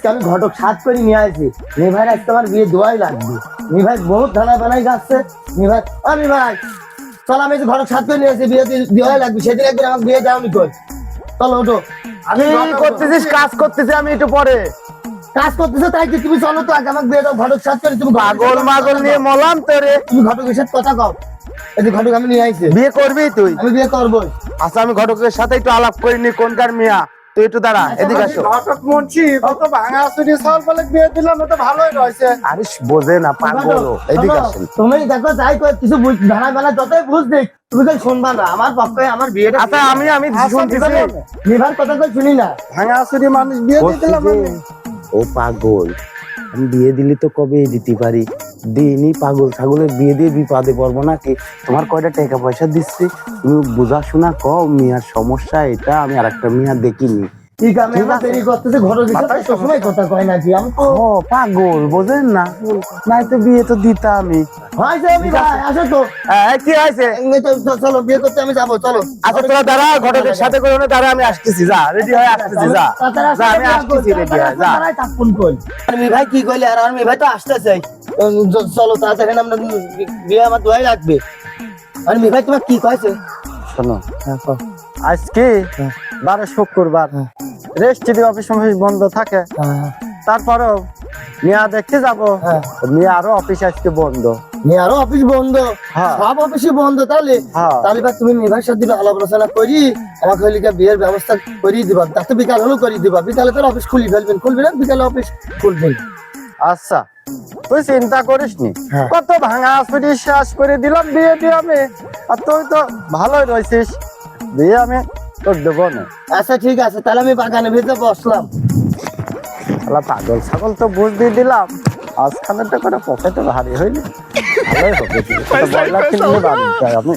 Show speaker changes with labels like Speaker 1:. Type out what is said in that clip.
Speaker 1: আমি ঘটক সাত করে নিয়ে আসি ভাই আজকে আমার বিয়ে দোয়াই লাগবে ভাই বহুত ধানা বানাই যাচ্ছে ভাই আমি ভাই চল আমি ঘটক সাত করে নিয়ে আসি বিয়ে দোয়াই লাগবে সেদিন একদিন আমাকে বিয়ে যাওনি কই চলো ওঠো
Speaker 2: আমি করতেছিস কাজ করতেছি আমি একটু পরে
Speaker 1: কাজ করতেছো তাই কি তুমি চলো তো আগে আমাকে বিয়ে দাও ঘটক সাত করে তুমি
Speaker 2: পাগল মাগল নিয়ে মলাম তোরে
Speaker 1: তুমি ঘটকের সাথে কথা কও এই যে ঘটক আমি নিয়ে আইছি
Speaker 2: বিয়ে করবি তুই
Speaker 1: আমি বিয়ে করবো
Speaker 2: আচ্ছা আমি ঘটকের সাথে একটু আলাপ করিনি কোনকার মিয়া তুই একটু দাঁড়া এদিকে আসো
Speaker 3: ঘটক মুন্সি কত ভাঙা চুরি সল বলে বিয়ে দিলাম তো ভালোই রয়েছে
Speaker 2: আরে বোঝে না পাগল এদিকে আসেন
Speaker 1: তুমি দেখো যাই কিছু ধানা বানা যতই বুঝ দেখ তুমি তো শুনবা না আমার পক্ষে আমার বিয়েটা
Speaker 2: আচ্ছা আমি শুনতেছি
Speaker 1: নিভার কথা কই শুনি না
Speaker 3: ভাঙা চুরি মানুষ বিয়ে দিয়ে দিলাম আমি।
Speaker 2: ও পাগল আমি বিয়ে দিলি তো কবে দিতে পারি দিনই পাগল ছাগলের বিয়ে দিয়ে বিপদে পড়বো নাকি তোমার কয়টা টাকা পয়সা দিচ্ছি তুমি বোঝাশোনা কও মিয়ার সমস্যা এটা আমি আর একটা মিয়া দেখিনি
Speaker 1: ঠিক আমি আমার দেরি করতেছে ঘটক সাথে তো সময় কথা কয় নাকি আমি তো
Speaker 2: ও পাগল বোঝেন না নাই তো বিয়ে তো দিতাম আমি
Speaker 1: হয়েছে আমি ভাই আসো তো
Speaker 2: কি হয়েছে
Speaker 1: চলো বিয়ে করতে আমি যাবো চলো
Speaker 2: আচ্ছা তোরা দাঁড়া ঘটকের সাথে করে না দাঁড়া আমি আসতেছি যা রেডি হয়ে আসতেছি যা যা, আমি আসতেছি রেডি হয়ে যা
Speaker 1: আমি ভাই কি কইলে আর আমি ভাই তো আসতে চাই চলো তাড়াতাড়ি আমরা বিয়ে আমার দোয়াই লাগবে আর ভাই তোমার কি কয়েছে
Speaker 2: শোনো আজকে 12 শুক্রবার রেস্ট্রি অফিস বন্ধ থাকে তারপরেও মিয়া দেখতে যাবো মিয়া আরো অফিস আজকে বন্ধ
Speaker 1: আরো অফিস বন্ধ সব অফিসই বন্ধ তাহলে তাহলে ভাই তুমি নিভার সাথে আলাপ আলোচনা করি আমাকে হলিকা বিয়ের ব্যবস্থা করিয়ে দিবা তাতে বিকাল হলেও করিয়ে দিবা বিকালে তোর অফিস খুলি ফেলবেন খুলবে না বিকালে অফিস খুলবেন
Speaker 2: আচ্ছা তুই চিন্তা করিস নি কত ভাঙা আসপি শেষ করে দিলাম বিয়ে দিয়ে আমি আর তুই তো ভালোই রয়েছিস বিয়ে আমি তোর দেবো না
Speaker 1: আচ্ছা ঠিক আছে তাহলে আমি বাগানে ভেতরে বসলাম
Speaker 2: পাগল ছাগল তো বুঝ দিয়ে দিলাম আজখানে তো করে পকেটে ভারী হইনি ভালোই হবে আমি